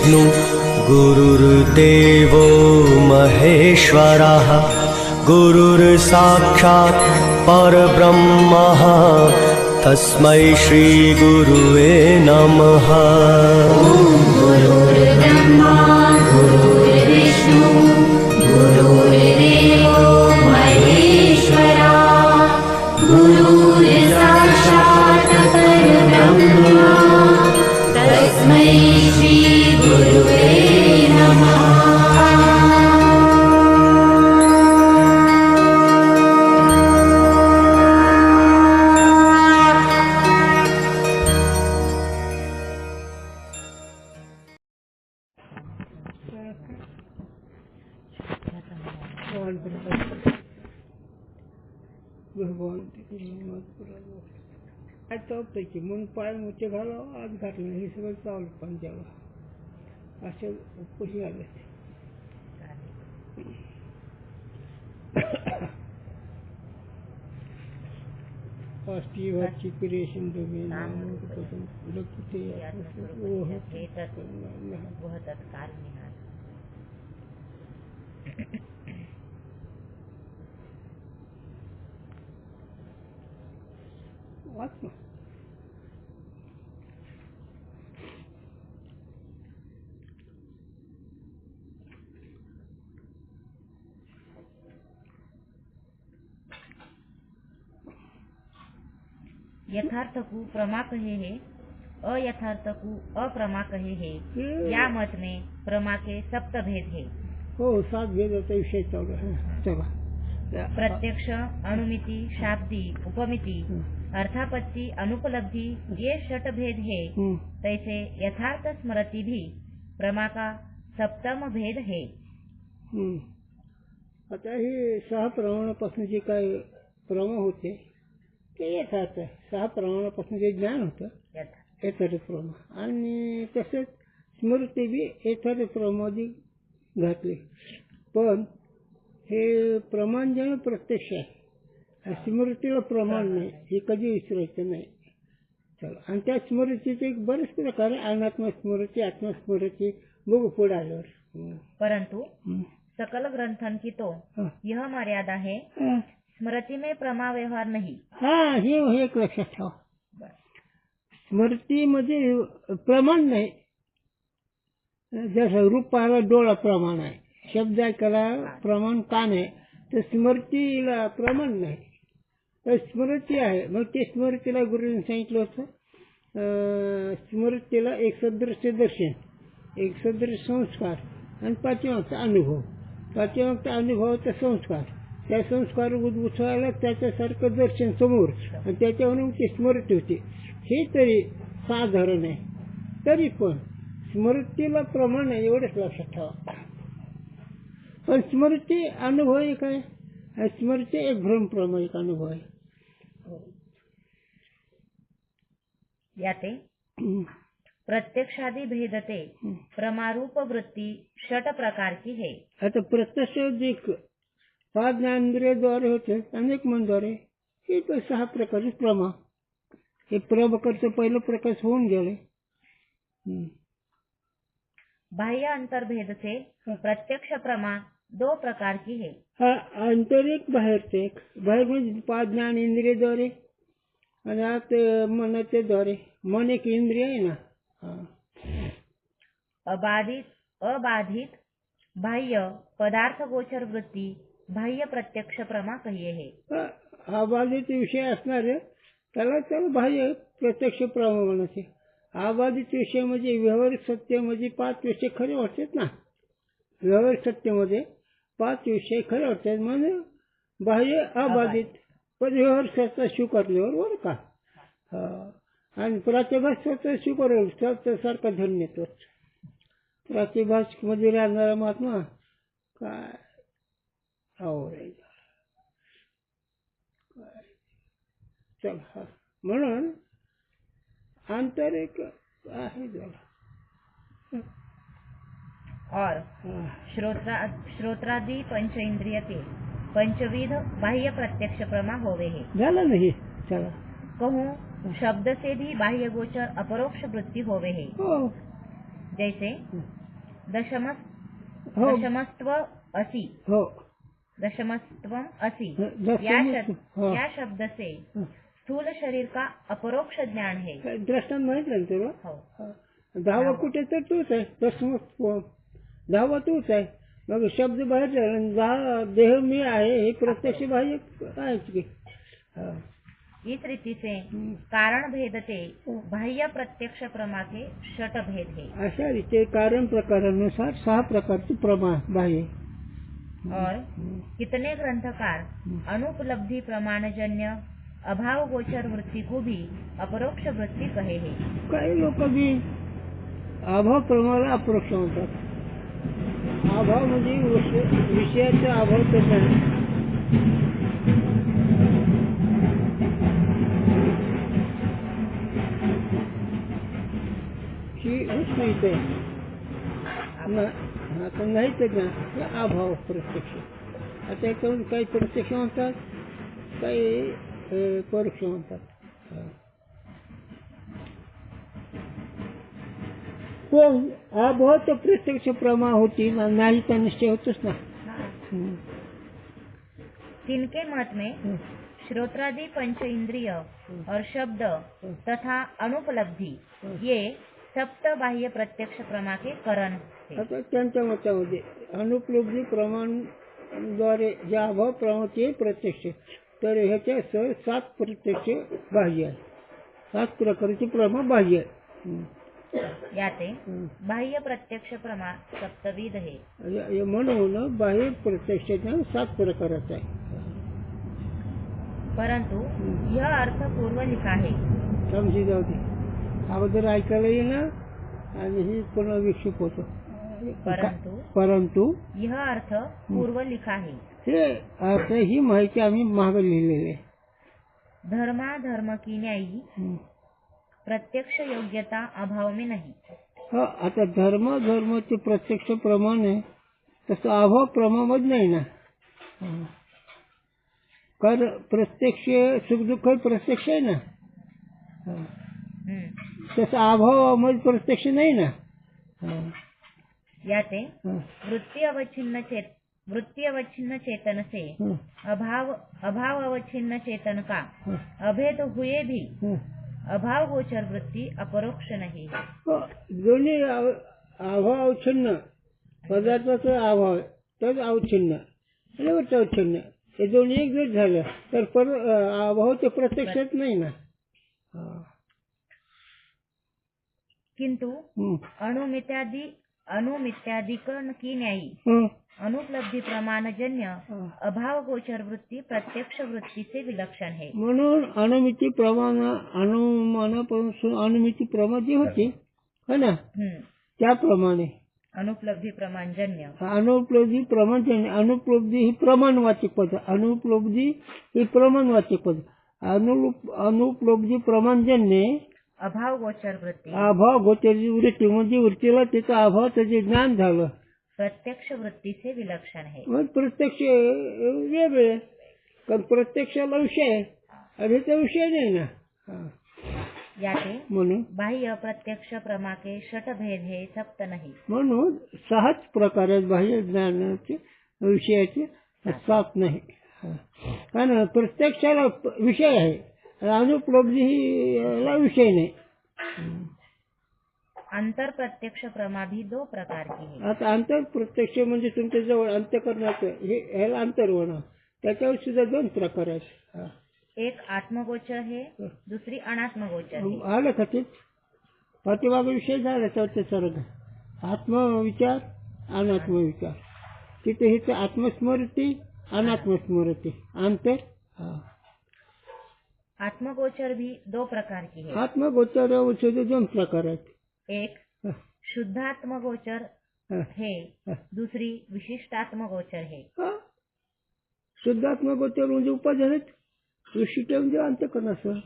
विष्णु गुरुर्देवो महेश्वरः गुरुर्साक्षात् परब्रह्मः तस्मै श्री गुरुवे नमः। गुरुर्ब्रह्मा गुरुर्विष्णु गुरुर्देवो महेश्वरः गुरुर्साक्षात् परब्रह्मा तस्मै श्री गुरुवे नमः। पैकी म्हणून पाय मोठे घालावं आज घातलं हे सगळं चावलं पंजाला असे उपशी आले. वाची क्रिएशन डोमेन वाच ना. यथार्थ को प्रमा कहे है, अयथार्थ को अप्रमा कहे है। या मत में प्रमा के सप्त भेद है. हो 7 भेदाचा विषय चालू आहे. चला प्रत्यक्ष, अनुमिति, शाब्दी, उपमिति, अर्थापत्ति, अनुपलब्धि ये 6 भेद है. तैसे यथार्थ स्मृति भी प्रमा का 7म भेद है. आता हे 6 प्रमाणापासून जे काय प्रमा होते ते यथार्थ 6 प्रमाणापासून जे ज्ञान होतं यथार्थ प्रमा आणि तसेच स्मृती बी यथार्थ प्रमामध्ये घातली. पण हे प्रमाण जे प्रत्यक्ष आहे स्मृतीला प्रमाण नाही हे कधी विसरायचं नाही. चला आणि त्या स्मृतीचे बरेच प्रकार अनात्म स्मृती आत्मस्मृती बघू पुढे आल्यावर. परंतु सकल ग्रंथन की तो यह मर्यादा है स्मृति में प्रमा व्यवहार नहीं. हाँ हे एक लक्षात ठेवा. स्मृती मध्ये प्रमाण नाही. जसं रूपाला डोळा प्रमाण आहे, शब्द ऐकायला प्रमाण कान आहे, तर स्मृतीला प्रमाण नाही. तर स्मृती आहे मग ते स्मृतीला गुरुने सांगितलं होतं स्मृतीला एक सदृश्य दर्शन, एक सदृश संस्कार आणि पाठीमागचा अनुभव. पाठीमागचा अनुभवाचा संस्कार, त्या संस्कार उद्भूत व्हायला त्याच्यासारखं दर्शन समोर आणि त्याच्यावरून ती स्मृती होती. हे तरी साधारण आहे. तरी पण स्मृतीला प्रमाण आहे एवढंच लक्षात ठेवा. पण स्मृती अनुभव एक आहे. स्मृती एक भ्रमप्रमाणिक अनुभव आहे. याते प्रत्यक्षादि भेदते प्रमारूप वृत्ती 6 प्रकार की है. आता प्रत्यक्ष जे 5 ज्ञानेंद्रियाद्वारे होते अनेक मनद्वारे हे तर 6 प्रकारचे प्रमा. हे प्रभाकरचं पहिलं प्रकाश होऊन गेले. बाह्य अंतर्भेद से प्रत्यक्ष प्रमा 2 प्रकार की है. हा आंतरिक बाहेरचे एक. बाहेर म्हणजे 5 ज्ञानेंद्रियाद्वारे आणि आत मनाच्या द्वारे. मन एक इंद्रिय आहे ना. अबाधित बाह्य पदार्थ गोचर वृत्ती बाह्य प्रत्यक्ष प्रमा कहिए है. अबाधित विषय असणारे त्याला बाह्य प्रत्यक्ष प्रमा म्हणायचे. अबाधित विषय म्हणजे व्यवहारिक सत्यामध्ये 5 विषय खरे वाटतात ना. व्यवहारिक सत्यामध्ये 5 विषय खरे वाटतात म्हणजे बाह्य अबाधित. पण व्यवहारिक सत्य स्वीकारल्यावर बरं का. आणि प्रात्यभास स्वतः स्वीकारलं स्वतःसारखा धन्य तोच. प्रात्यभास मध्ये राहणारा महात्मा काय आवडायचा. चला म्हणून आंतरिक आहे जरा. और श्रोत्रादि पंच इंद्रिय के पंचविध बाह्य प्रत्यक्ष प्रमा होवे है. झालं नाही. चला कहूँ शब्द से भी बाह्य गोचर अपरोक्ष वृत्ति होवे है. जैसे हो दशमस्त्व असी, हो दशमस्त्वम असी, दशमस्त्व, या शब्द से स्थूल शरीर का अपरोक्ष ज्ञान है। दृष्टांत माहिती आहे तुला? हो. 10 कुठे तर तूच आहे, दशमस्त्व 10 तूच आहे. मग शब्द बाहेर झाला आणि 10 देह मी आहे हे प्रत्यक्ष बाह्य आहेच की. इस रीति से कारण भेद ते बाह्य प्रत्यक्ष प्रमा के षट भेद है। अशा रीते कारण प्रकारानुसार 6 प्रकारचे प्रमा बाह्य. और कितने ग्रंथकार अनुपलब्धि प्रमाणजन्य अभाव गोचर वृत्ति को भी अपरोक्ष वृत्ति कहे है। काही लोक बी अभाव प्रमाला अपरोक्ष म्हणतात. अभाव म्हणजे विषयाचा अभाव त्याचा ही माहिती आहे. आता नाही तर ना अभाव प्रत्यक्ष. आता याच्यावर काही प्रत्यक्ष म्हणतात, काही परोक्ष म्हणतात. पण अभाव तर प्रत्यक्ष प्रमा होती ना, नाही तर निश्चय होतच ना. तिनके मत में श्रोत्रादि पंच इंद्रिय और शब्द तथा अनुपलब्धि ये सप्त बाह्य प्रत्यक्ष प्रमा के करण है। आता त्यांच्या मतामध्ये अनुपलब्धी प्रमाणद्वारे जे अभाव प्रमाचे प्रत्यक्ष, तर ह्याच्या 7 प्रत्यक्ष बाह्य आहे. 7 प्रकारचे प्रमा बाह्य आहे. याते बाह्य प्रत्यक्ष प्रमा सप्तविध है. म्हणून बाह्य प्रत्यक्ष 7 प्रकाराचा आहे. परंतु यह अर्थ पूर्व लिखा है. समजी जाऊ दे. अगोदर ऐकायला येईना आणि ही पुन्हा विक्षेप होतो. परंतु यह अर्थ पूर्व लिखा है. हे अर्थ ही माहिती आम्ही मागे लिहिलेली आहे. धर्मा धर्म की न्यायी प्रत्यक्ष योग्यता अभाव में नहीं. आता धर्माचे प्रत्यक्ष प्रमाण आहे, तसं अभाव प्रमाण नाही ना. कारण प्रत्यक्ष सुखदुःख प्रत्यक्ष आहे ना, तसं अभाव मध्ये प्रत्यक्ष नाही ना. याते वृत्ति अवच्छिन्न चेतन से अभाव अवच्छिन्न चेतन का अभेद हुए भी अभाव गोचर वृत्ति अपरोक्ष नहीं है. दोन्ही अभाव अवच्छिन्न पदार्थाचा अभाव तर अवच्छिन्न आणि वरचं अवच्छिन्न हे दोन्ही एक जर झालं तर अभाव ते प्रत्यक्षात नाही ना. किंतु अनुमित्यादिकरण की न्यायी अनुपलब्धि प्रमाणजन्य अभाव गोचर वृत्ति प्रत्यक्ष वृत्ति से विलक्षण है. म्हणून अनुमिती प्रमाण अनुमानापासून अनुमिती प्रमाण जी होती है ना, त्याप्रमाणे अनुपलब्धि प्रमाणजन्य अनुपलब्धी प्रमाणजन्य. अनुपलब्धी ही प्रमाणवाचक पद, अनुपलब्धी ही प्रमाणवाचक पद. अनुपलब्धी प्रमाणजन्य अभाव गोचर वृत्ती, अभाव गोचर वृत्ती म्हणजे वृत्तीला त्याचा अभावाचं जे ज्ञान झालं प्रत्यक्ष वृत्ती से विलक्षण है. मग प्रत्यक्ष वेगळे, कारण प्रत्यक्षाला विषय आहे आणि ह्याचा विषय नाही ना. याते म्हणून बाह्य प्रत्यक्ष प्रमा के षट भेद हे सप्त नाही. म्हणून 6 प्रकार आहेत बाह्य ज्ञानाचे विषयाचे, 7 नाही. कारण प्रत्यक्षाला विषय आहे, अनुपलब्धीला विषय नाही. अंतर प्रत्यक्ष प्रमा भी 2 प्रकार की है. आता अंतर प्रत्यक्ष म्हणजे तुमच्या जवळ अंतःकरणाचं हे ह्याला अंतर्वण, त्याच्यावर सुद्धा 2 प्रकार आहेत. एक आत्मगोचर है, दुसरी अनात्मगोचर है. आलं का तेच पाठीमाग विषय झाला चौथ्या सर्ग आत्मविचार अनात्मविचार. तिथे हे आत्मस्मृती अनात्मस्मृती अंतर. आत्मगोचर भी 2 प्रकार की है. आत्मगोचर सुद्धा 2 प्रकार आहेत. एक शुद्धात्मगोचर है, दूसरी विशिष्टात्मगोचर है. शुद्धात्मगोचर म्हणजे उपाधान, विशिष्ट म्हणजे अंतःकरणाचं.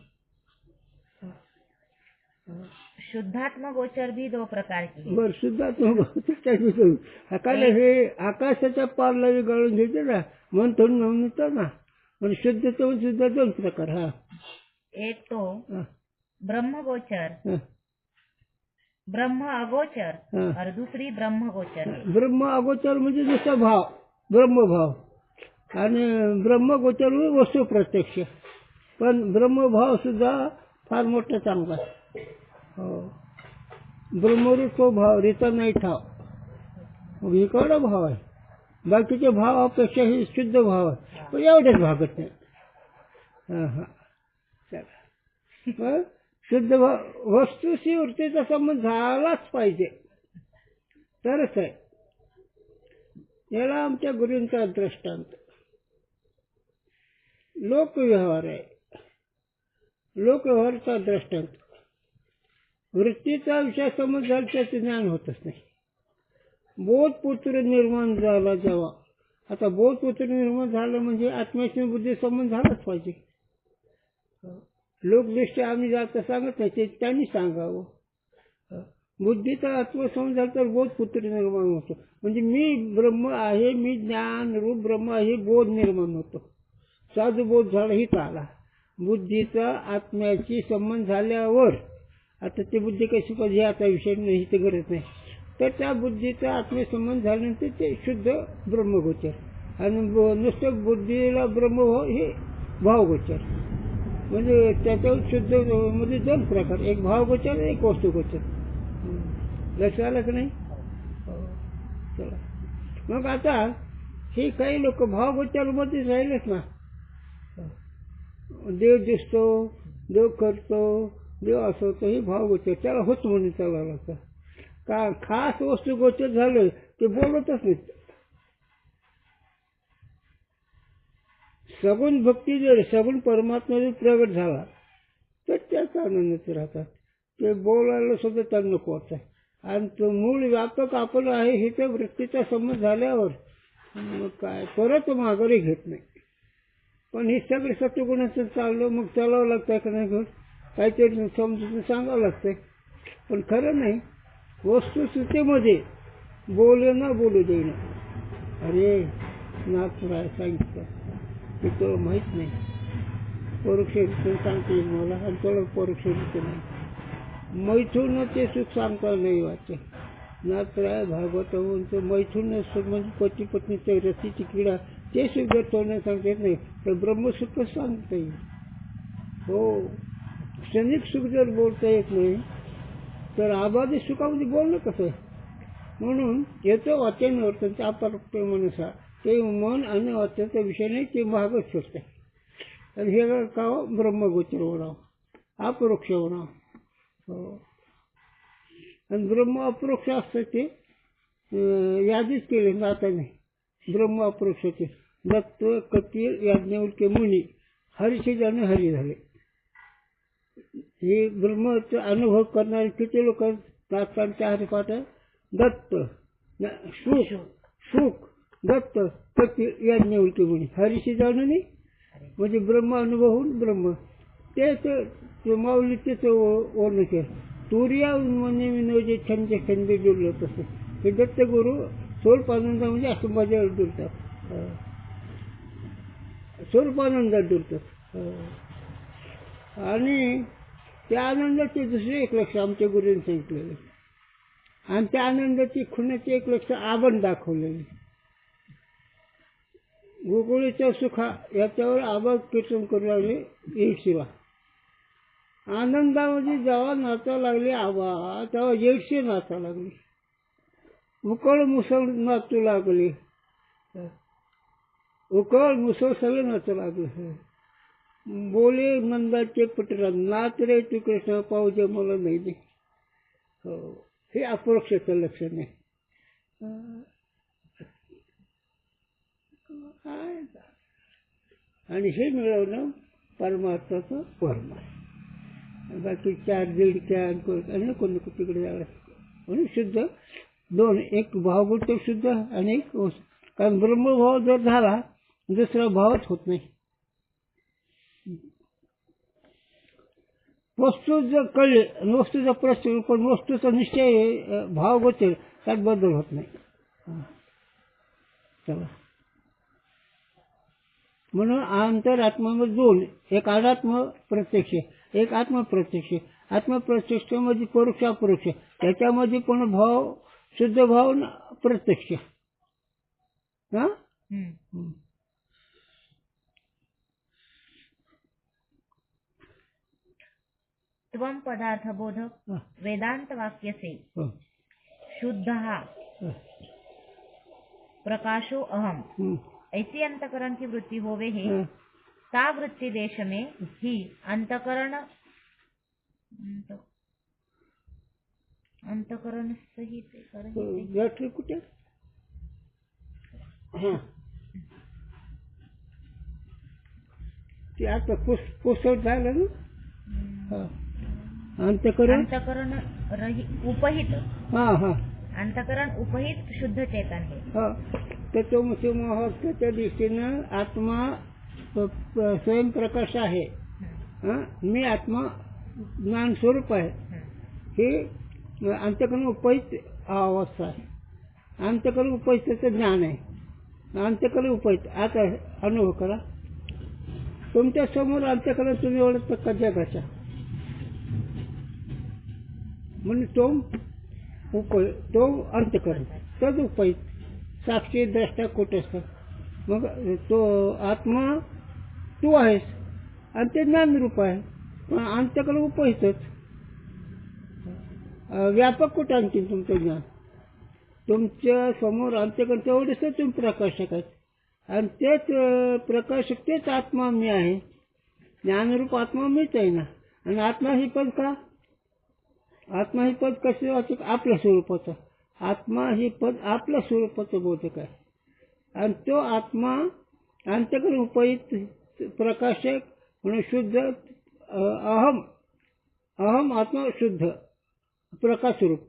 शुद्धात्मगोचर भी 2 प्रकार की है. बरं, शुद्धात्मगोचर काय हे आकाशाच्या पारला गाळून घ्यायचं ना, मन थोडून म्हणतात ना. म्हणजे शुद्धत्व सुद्धा 2 प्रकार. एक तो ब्रह्मगोचर ब्रह्म अगोचर हा. और दूसरी ब्रह्म गोचर है। ब्रह्म अगोचर म्हणजे दुसरा भाव, ब्रह्मभाव, आणि ब्रह्मगोचर म्हणजे वस्तू प्रत्यक्ष. पण ब्रह्मभाव सुद्धा फार मोठा चांगला आहे. हो, ब्रह्मरूप तो भाव रिता नाही ठाव, मग हे केवढा भाव आहे. बाकीच्या भावापेक्षा हे शुद्ध भाव आहे, पण एवढेच भागत नाही. हां, चला, पण शुद्ध भाव वस्तूशी वृत्तीचा संबंध झालाच पाहिजे तरच आहे. याला आमच्या गुरूंचा दृष्टांत लोकव्यवहार आहे. लोकव्यवहाराचा दृष्टांत वृत्तीचा विषय समज झाला त्याचे ज्ञान होतच नाही. बोधपुत्र निर्माण झाला जेव्हा, आता बोधपुत्र निर्माण झालं म्हणजे आत्म्याशी बुद्धी संबंध झालाच पाहिजे. लोकदृष्टी आम्ही जाता सांगत नाही, ते त्यांनी सांगावं. बुद्धीचा आत्मसंबंध झाला तर बोधपुत्र निर्माण होतो. म्हणजे मी ब्रह्म आहे, मी ज्ञान रूप ब्रह्म आहे, बोध निर्माण होतो. साधू बोध झाला ही आला. बुद्धीचा आत्म्याशी संबंध झाल्यावर आता ती बुद्धी कशी पाहिजे आता विषय नाही, ते गरज नाही. तर त्या बुद्धीचा आत्मसंबंध झाल्यानंतर ते शुद्ध ब्रह्मगोचर, आणि नुसतं बुद्धीला ब्रह्मभाव हे भावगोचर. म्हणजे त्याच्यावर शुद्ध मध्ये दोन प्रकार, एक भावगोचर एक वस्तुगोचर. लक्षात आलं की नाही? चला, मग आता हे काही लोक भावगोचरमध्ये राहिलेच ना. देव दिसतो, देव करतो, देव असं होतं, हे भावगोचर. त्याला होत म्हणून चालावं लागतं. का खास वस्तू गोचर झालं ते बोलतच नाहीत. सगुण भक्ती जर सगुण परमात्मा जर प्रगट झाला तर त्याचा आनंदात राहतात. ते बोलायला सुद्धा त्यांना नको वाटतं. आणि तो मूळ व्यापक आपण आहे हे त्या वृत्तीचा समज झाल्यावर मग काय परत माघारी घेत नाही. पण हे सगळे सत्वगुणाचं चाललं, मग चालावं लागतं का नाही, काहीतरी समजून सांगावं लागतंय. पण खरं नाही, वस्तुस्थितीमध्ये बोलू ना बोलू देणं. अरे नाथराय सांगितलं की तो माहीत नाही, परोक्षरित्या सांगता येईल मला, आणि तुला परोक्षरित्या नाही. मैथुनाचे सुख सांगता नाही वाटते. नाथराय भागवतांचं मैथुन सुख म्हणजे पती पत्नीच्या रसीची क्रीडा, ते सुख जर तोंडाने सांगता येत नाही तर ब्रह्मसुखच सांगता येईल. हो, क्षणिक सुख जर बोलता येत नाही तर आबादी सुखामध्ये बोलणं कसं आहे. म्हणून याचं वाचन वर्तन अपारोक्ष मनसा, ते मन आणि वाचनाचा विषय नाही, ते महागच सुटत. आणि हे का ब्रह्मगोचर होणार, अपरोक्ष होणार. हो, आणि ब्रह्म अपरोक्ष असतं ते यादीच केले ना. आता नाही ब्रह्म अपरोक्षाचे दत्त कपिल याज्ञवल्क्य मुनी हरीशी जाणे हरी झाले. हे ब्रह्मचा अनुभव करणारे किती लोक नाथांच्या हरिपाठ दत्त सुख दत्त कपिल याज्ञवल्क्य मुनी हरीशी जाणे नाही म्हणजे ब्रह्म अनुभव होऊन ब्रह्म ते माऊली तेच ओळख. तुर्या म्हणजे विनोजे छंद छंद डुललं तसं हे दत्तगुरु स्वरूपानंदा म्हणजे असं माझ्यावर डुलतात, स्वरूपानंदात डुलतात. आणि त्या आनंदाचे दुसरे एक लक्ष आमच्या गुरूंनी सांगितलेले, आणि त्या आनंदाची खुणाचे एक लक्ष आपण दाखवलेले. गोकुळीच्या सुखा याच्यावर आबा कीर्तन करू लागले. येडशीला आनंदामध्ये जेव्हा नाचा लागले आबा, तेव्हा येडशी नाचा लागली. उकळ मुसळ नाचू लागले, उकळ मुसळ सगळे नाचू लागले. बोले नंदाचे पटरा नाच रे तू कृष्ण पाहुजे मला नाही दे. हो, हे अपरोक्षाचं लक्षण आहे. आणि हे मिळवणं परमार्थाचं वर्म आहे. बाकी चार दीडच्या आणि कोणी तिकडे जायला म्हणून शुद्ध दोन, एक भावगुण शुद्ध आणि एक कारण ब्रह्मभाव जर झाला दुसरा भावच होत नाही. वस्तू जर कळले वस्तूचा प्रश्न, पण वस्तूचा निश्चय भाव गोचर त्यात बदल होत नाही. चला, म्हणून अंतरात्म्यामध्ये दोन, एक अनात्म प्रत्यक्ष एक आत्मप्रत्यक्ष. आत्मप्रत्यक्ष म्हणजे परोक्ष अपरोक्ष, त्याच्यामध्ये पण भाव, शुद्ध भाव न प्रत्यक्ष. हा हम्म. त्वं पदार्थबोधक वेदांत वाक्यसे शुद्धः प्रकाशो अहम ऐसी अंतकरण की वृत्ति होवे है, ता वृत्ति देश में ही अंतकरण सहित बॅटरी कुठे? हा ते आता पुस्तक झालं ना. अंतकरण उपहित. हा हा अंतकरण उपहित शुद्ध चेतन है. हा त्याच्या महत्वाच्या दृष्टीनं आत्मा स्वयंप्रकाश आहे. मी आत्मा ज्ञान स्वरूप आहे. हे अंतकरण उपहित अवस्था आहे. अंतकरण उपहितचं ज्ञान आहे. अंतकरण उपहित. आता अनुभव करा, तुमच्या समोर अंतकरण तुम्ही ओळखता का जगाच्या? म्हणजे तो अंतकरण, तोच उपहित. साक्षी द्रष्टा कुठंच. मग तो आत्मा तू आहेस आणि ते ज्ञानरूप आहे. पण अंतकरण उपहितच. व्यापक कुठं आणखी तुमचं ज्ञान? तुमच्या समोर अंतकरण तेवढेच तुम्ही प्रकाशक आहेत. आणि तेच प्रकाशक, तेच आत्मा मी आहे. ज्ञानरूप आत्मा मीच आहे ना. आणि आत्मा ही पद का? आत्मा ही पद कसे वाचक? आपल्या स्वरूपाचं. आत्मा ही पद आपल्या स्वरूपाचं बोधक आहे. आणि तो आत्मा अंतकरण उपहित प्रकाशक म्हणून शुद्ध अहम आत्मा शुद्ध प्रकाश स्वरूप.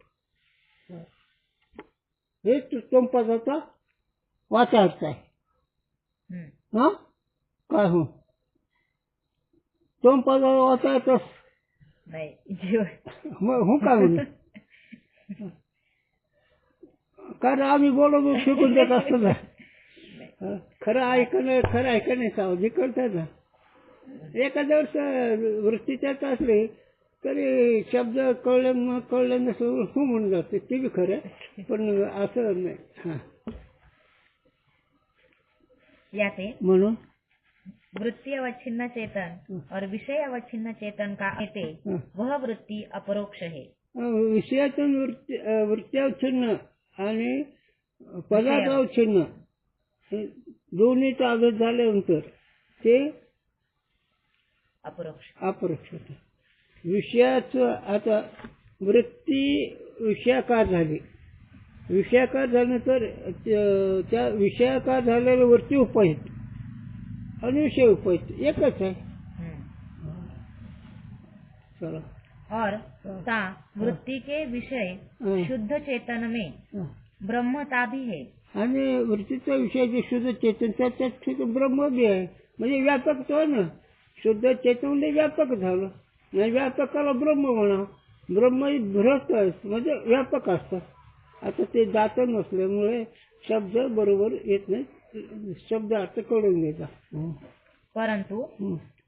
हे तुम पदाचा वाचा अर्थ आहे. हा काय हो तुम पदाचा वाचा अर्थ मग हो काय म्हणून? कारण आम्ही बोलतो शिकून देत असतो ना. खरं ऐकणं सावधी करतात ना. एखाद्या वर्ष वृत्तीच्याच असले तरी शब्द कळलं नसलं हो म्हणून जाते. ते बी खरं, पण असं नाही. हा याते म्हणून वृत्ति अवच्छिन्न चेतन और विषय अवच्छिन्न चेतन का कहते वह वृत्ति अपरोक्ष है. विषयातून वृत्ती अवच्छिन्न आणि पदार्थ अवच्छिन्न दोन्हीचा अभ्यास झाल्यानंतर ते अपरोक्ष होतं. विषयाचं आता वृत्ती विषयाकार झाली. विषयाकार झाल्यानंतर त्या विषयाकार झालेल्या वृत्ती उपहित आणि विषय उपहित एकच आहे. चला. और ता वृत्ति के विषय शुद्ध चेतन में ब्रह्मता भी है. आणि वृत्तीचा विषय जे शुद्ध चेतन त्यात ब्रह्म बी आहे. म्हणजे व्यापक तो ना. शुद्ध चेतन म्हणजे व्यापक झालं. नाही व्यापकाला ब्रह्म म्हणा. ब्रह्म ही भ्रष्ट आहे म्हणजे व्यापक असतात. आता ते दात नसल्यामुळे शब्द बरोबर येत नाही. शब्द अर्थ कळून घेतात. परंतु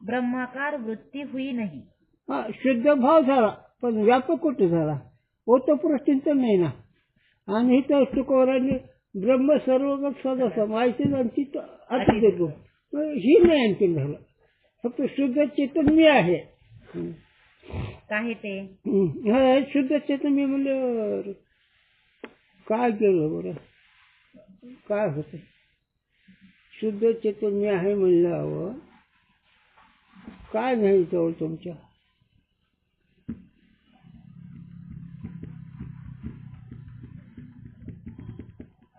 ब्रह्माकार वृत्ती हुई नाही. हा शुद्ध भाव झाला पण व्यापक कुठे झाला? ओतप्रोत चिंतन नाही ना. आणि इथं तुकोरांनी ब्रह्म सर्व सदस्य माहिती आणखी अतिदेतो ही नाही आणखी झालं. फक्त शुद्ध चेतन मी आहे. काय ते शुद्ध चेतन मी म्हणलं काय केलं बरं? काय होतं? शुद्ध चेतन मी आहे म्हणल्यावर काय नाही जवळ तुमच्या?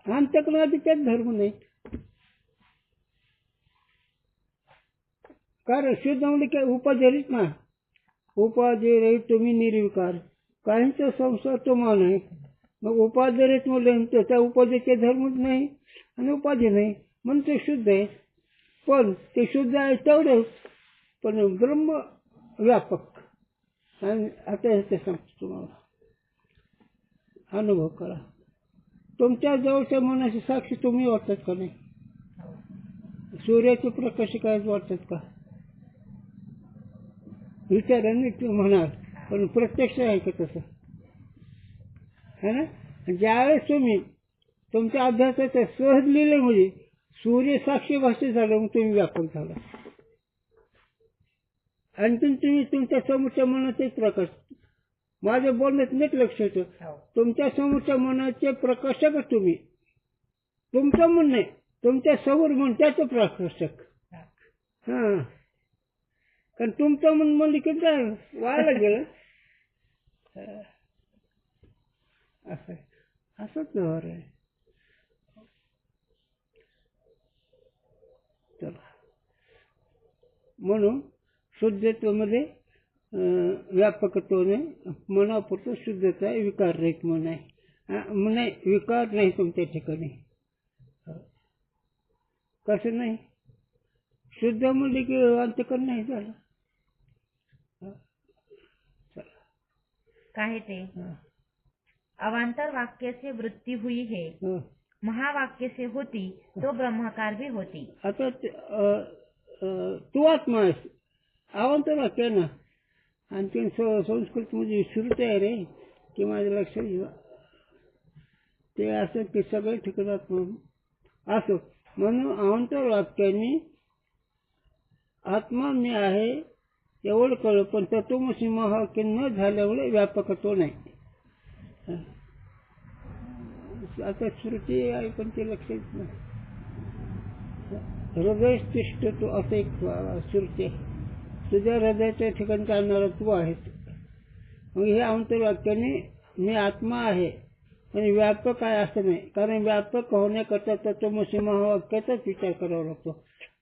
अंतकरणात त्यात धर्म नाही. कारण शुद्ध म्हणजे काय? उपाधिरहित ना. उपाधिरहित तुम्ही निर्विकार. काहींचा संसार तुम्हाला नाही. मग उपाधिरहित म्हणल्यानंतर त्या उपाधीचे धर्मच नाही आणि उपाधी नाही म्हणून ते शुद्ध आहे. पण ते शुद्ध आहे तेवढंच. पण ब्रह्म व्यापक. आणि आता ते सांगतो तुम्हाला. अनुभव करा. तुमच्या जवळच्या मनाची साक्षी तुम्ही वाटतात का नाही? सूर्याचे प्रकाश काय वाटतात का? विचारांनी म्हणाल पण प्रत्यक्ष आहे का तसं? है ना? ज्यावेळेस तुम्ही तुमच्या अभ्यासाचं सहज लिहिलं म्हणजे सूर्य साक्षी भाष्य झालं, मग तुम्ही व्यापक झाला. आणखीन तुम्ही तुमच्या समोरच्या मनाचे प्रकाश, माझ्या बोलण्यात नीट लक्ष येतं, तुमच्या समोरच्या मनाचे प्रकाशक तुम्ही. तुमचं मन नाही, तुमच्या समोर मन त्याचं प्रकाशक. हा, कारण तुमचं मन म्हणलं की काय व्हायला गेलं. असंच व्यवहार आहे. चला, म्हणून शुद्धत्वामध्ये व्यापकत्वाने मनापुरतं शुद्धता आहे, विकार रहित मन आहे. नाही, विकार नाही तुमच्या ठिकाणी. कसं नाही? शुद्ध म्हणजे की अंतकरण नाही झालं. काय ते अवांतर वाक्य से वृत्ती हुई है, महावाक्य से होती तो ब्रह्माकार भी होती. आता तू आत्मा आहेस, अवांतर वाक्य ना. आणखीन संस्कृत मध्ये श्रुती आहे रे, की माझ्या लक्षात येऊ ते असं की सगळे ठिकाणात असो. म्हणून अवांतर वाक्याने आत्मा मी आहे एवढं कळलं, पण तत्वमसी महावाक्य न झाल्यामुळे व्यापकत्व नाही. आता श्रुती आहे पण ते लक्षात नाही. हृदय तिष्ठ तो असं एक श्रुती आहे, तुझ्या हृदयाच्या ठिकाणी चालणारा तू आहेस. मग हे अवांतर वाक्याने मी आत्मा आहे आणि व्यापक आहे असं नाही. कारण व्यापक होण्याकरता तत्वमसी महावाक्याचाच विचार करावा लागतो.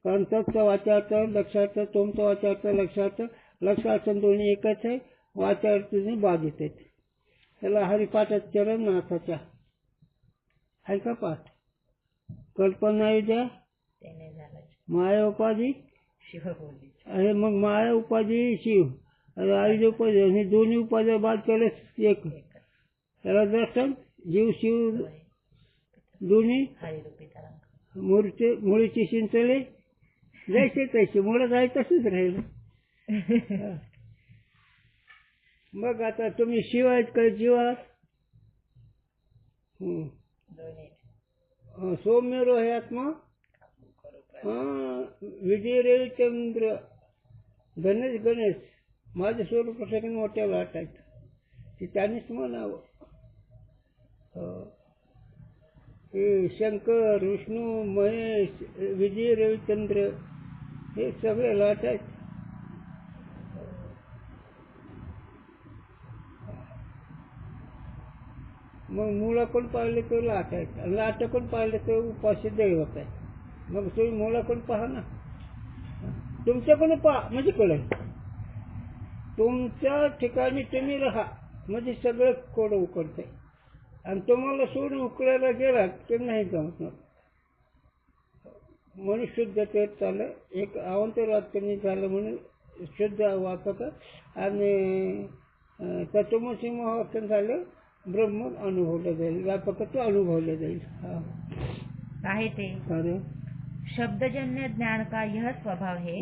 कारण तत्व वाचार्थ लक्षार्थ, तोमचं वाचार्थ लक्षार्थ, लक्षार्थ दोन्ही एकच आहे. वाचार्थाने बाध येते. त्याला हरिपाठात चरण नाथाच्या आहे का पाठ? कल्पना द्या माया उपाधी शिव बोली आहे. मग माया उपाधी शिव, आयुध उपाधी, हे दोन्ही उपाधी बाद केले एक. त्याला दर्शन जीव शिव दोन्ही मुळीची चिंचले जैसे तैसे मुळत आहे तसेच राहिलं. मग आता तुम्ही शिव आहेत का जीव आहात? सौम्य रो हे आत्मा. विजय रविचंद्र गणेश गणेश माझ्या स्वरूप मोठ्या वाट आहेत, ते त्यानेच म्हणावं. शंकर विष्णू महेश विजय रविचंद्र हे सगळे लाट आहेत. मग मुळाकडून पाहिले तर लाट आहेत, लाटाकडून पाहिले तर उपास्य दैवत आहे. मग तुम्ही मुळाकडून पहा ना, तुमच्याकडून पहा म्हणजे कळेल. तुमच्या ठिकाणी तुम्ही राहा म्हणजे सगळं कोडं उकडतंय. आणि तुम्हाला सोडून उकळायला गेला की नाही जमत. म्हणून शुद्धतेत चाललं. एक अवांतर वाक्य झालं म्हणून शुद्ध वाचक आणि तत्वमसी महावाक्य झालं, ब्रह्म अनुभवलं जाईल, व्यापकत्व अनुभवलं जाईल. आहे ते शब्दजन्य ज्ञान का यह स्वभाव है,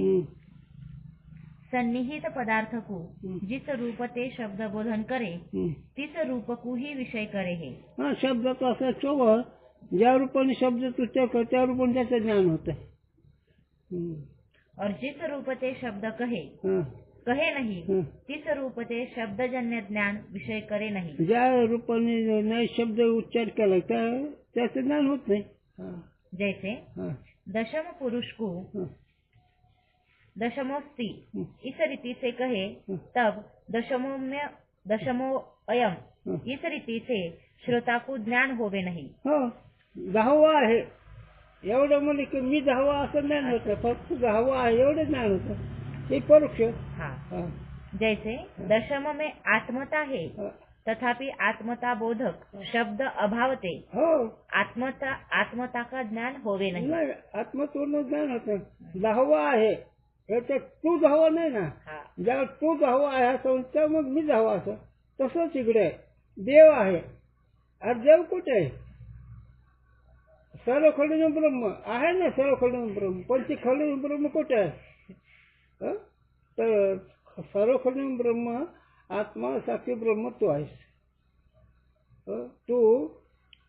सन्निहित पदार्थ को जिस रूप ते शब्द बोधन करे तिस रूप को ही विषय करे है. हाँ, शब्द तो असा स्वभाव, ज्या रूपाने शब्द तुझ्या त्या रूपाने त्याचं ज्ञान होत आहे. और जिस रूप ते शब्द कहे कहे नहीं तिस रूप ते शब्दजन्य ज्ञान विषय करे नहीं. ज्या रूपाने नाही शब्द उच्चार केला त्याचं ज्ञान होत नाही. जैसे दशम पुरुष को दशमोस्ति इस रीति से कहे तब दशमो अयम इस रीति से श्रोता को ज्ञान होवे नहीं. हो, 10वा आहे एवढं म्हणजे की मी 10वा असं ज्ञान होतं, फक्त 10वा आहे एवढं ज्ञान होतं, ते परोक्ष. जैसे दशम में आत्मता है तथापि आत्मता बोधक शब्द अभावते. हो, आत्मता का ज्ञान होवे नहीं. आत्मत्वनं ज्ञान होतं. 10वा आहे याच्यात तू 10वा नाही ना. ज्यावेळेस तू 10वा आहे असं तर मग मी 10वा असं. तसंच इकडे देव आहे. अरे देव कुठे आहे? सर्वखंडीय ब्रह्म आहे ना, सर्वखंडीय ब्रह्म. पण ते खंडीय ब्रह्म कुठे आहे? तर सर्वखंडीय ब्रह्म आत्मा साक्षी ब्रह्म तू आहेस. तू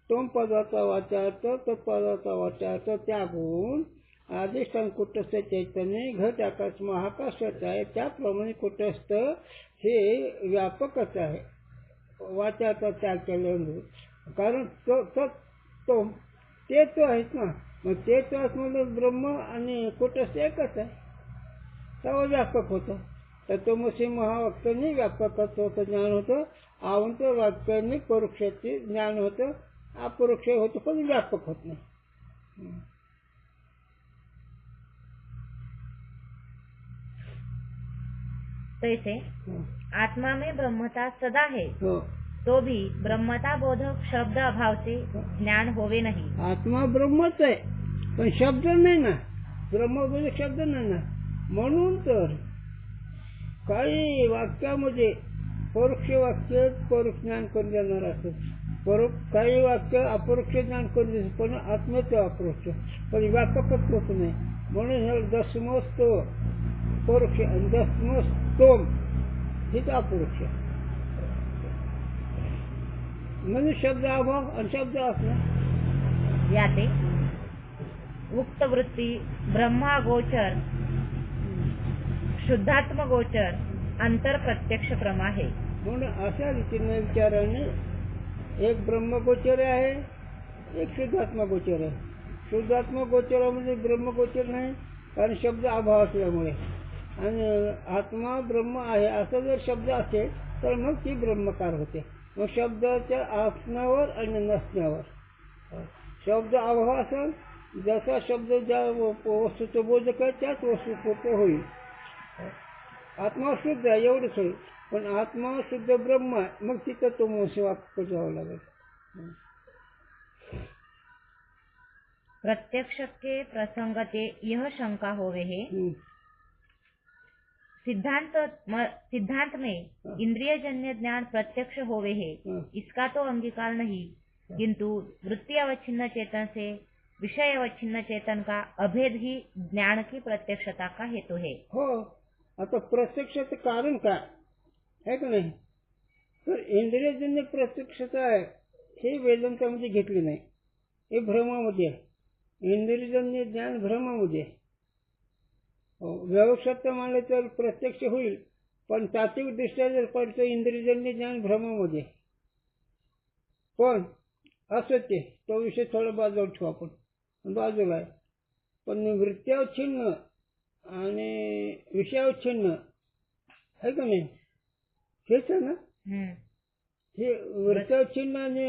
तोम पदाचा वाचार्थ तत्पदाचा वाचार्थ त्यागून अधिष्ठान कुटस्थ चैतन्य घट आकाश महाकाशात आहे. त्याप्रमाणे कुटस्थ हे व्यापकच आहे. वाचाचा त्याग केल्यावर कारण तो ते तो आहेस ना. मग ते तो म्हणून ब्रह्म आणि कुटस्थ एकच आहे. तेव्हा व्यापक होतं. तत्वमसी महावाक्याने व्यापकत्वाचं ज्ञान होतं. आवंत वाक्याने परोक्षाचे ज्ञान होतं. अपरोक्ष होतं पण व्यापक होत नाही. तैसे आत्मा में ब्रह्मता सदा है, हो. तो भी ब्रह्मता बोधक शब्द अभाव से ज्ञान होवे नहीं. आत्मा ब्रह्मच आहे पण शब्द नाही ना. ब्रह्मबोधक शब्द नाही ना. म्हणून तर काही वाक्यामध्ये परोक्ष वाक्य परोक्ष ज्ञान करून देणार असतं. काही वाक्य अपरोक्ष ज्ञान करून देतात पण आत्म्याचं अपरोक्ष पण व्यापकच होत नाही. म्हणून दसमस्तो परोक्ष आणि दसमस्तोम हेच अपरोक्ष. म्हणजे शब्द अभाव आणि शब्द असणं. याते उक्त वृत्ती ब्रह्मागोचर शुद्धात्म गोचर अंतर प्रत्यक्ष प्रमा आहे. म्हणून अशा रीतीने विचाराने एक ब्रह्मगोचर आहे, एक शुद्धात्मा गोचर आहे. शुद्धात्मा गोचरामध्ये ब्रह्मगोचर नाही कारण शब्द अभाव असल्यामुळे. आणि आत्मा ब्रह्म आहे असं जर शब्द असेल तर मग ती ब्रह्मकार होते. मग शब्दाच्या असण्यावर आणि नसण्यावर. शब्द अभाव असेल जसा शब्द ज्या वस्तूचं बोधक आहे त्याच वस्तूपुरतं होईल. आत्मा शुद्ध आहे एवढंच होईल. पण आत्मा शुद्ध ब्रह्म आहे मग तिथं तो मोशी वाक्य जावं लागेल. प्रत्यक्ष के प्रसंगते यह शंका होवे है. सिद्धांत में इंद्रिय जन्य ज्ञान प्रत्यक्ष होवे है, इसका तो अंगीकार नहीं. किंतु वृत्ति अवच्छिन्न चेतन से विषय अवच्छिन्न चेतन का अभेद ही ज्ञान की प्रत्यक्षता का हेतु है. हो. आता प्रत्यक्षाचं कारण काय आहे का नाही. तर इंद्रियजन्य प्रत्यक्षता आहे हे वेदांतामध्ये घेतली नाही. हे भ्रमामध्ये आहे. इंद्रियजन्य ज्ञान भ्रमामध्ये आहे. व्यवस्थित मानले तर प्रत्यक्ष होईल पण तात्विक दृष्ट्या जर पाहिलं इंद्रियजन्य ज्ञान भ्रमामध्ये. पण असं ते तो विषय थोडा बाजूला ठेवू आपण. बाजूला आहे पण वृत्त्यावच्छिन्न आणि विषयावच्छिन्न आहे का नाही हेच आहे ना. हे वृत्त्यावच्छिन्न आणि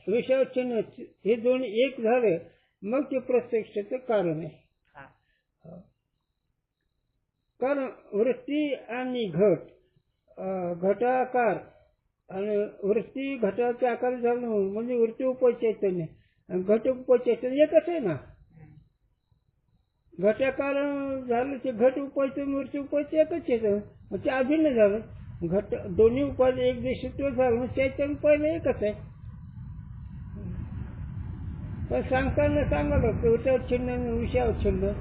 विषयावच्छिन्न हे दोन्ही एक झाले मग ते प्रत्यक्षाचं कारण आहे. कारण वृत्ती आणि घटाकार आणि वृत्ती घटाचा आकार झाला म्हणजे वृत्ती उपचैतन्य आणि घट उपचैतन्य एकच आहे ना. घटाकार झालं ते घट उपचैतन्य वृत्ती उपचैतन्य एकच येतं मग ते अभिन्न झालं. घट दोन्ही उपाय एक दिवशी झालं मग चैतन्य पहिलं एकच आहे. पण सांगताना सांगायला लागतं वृत्तावच्छिन्न विषयावच्छिन्न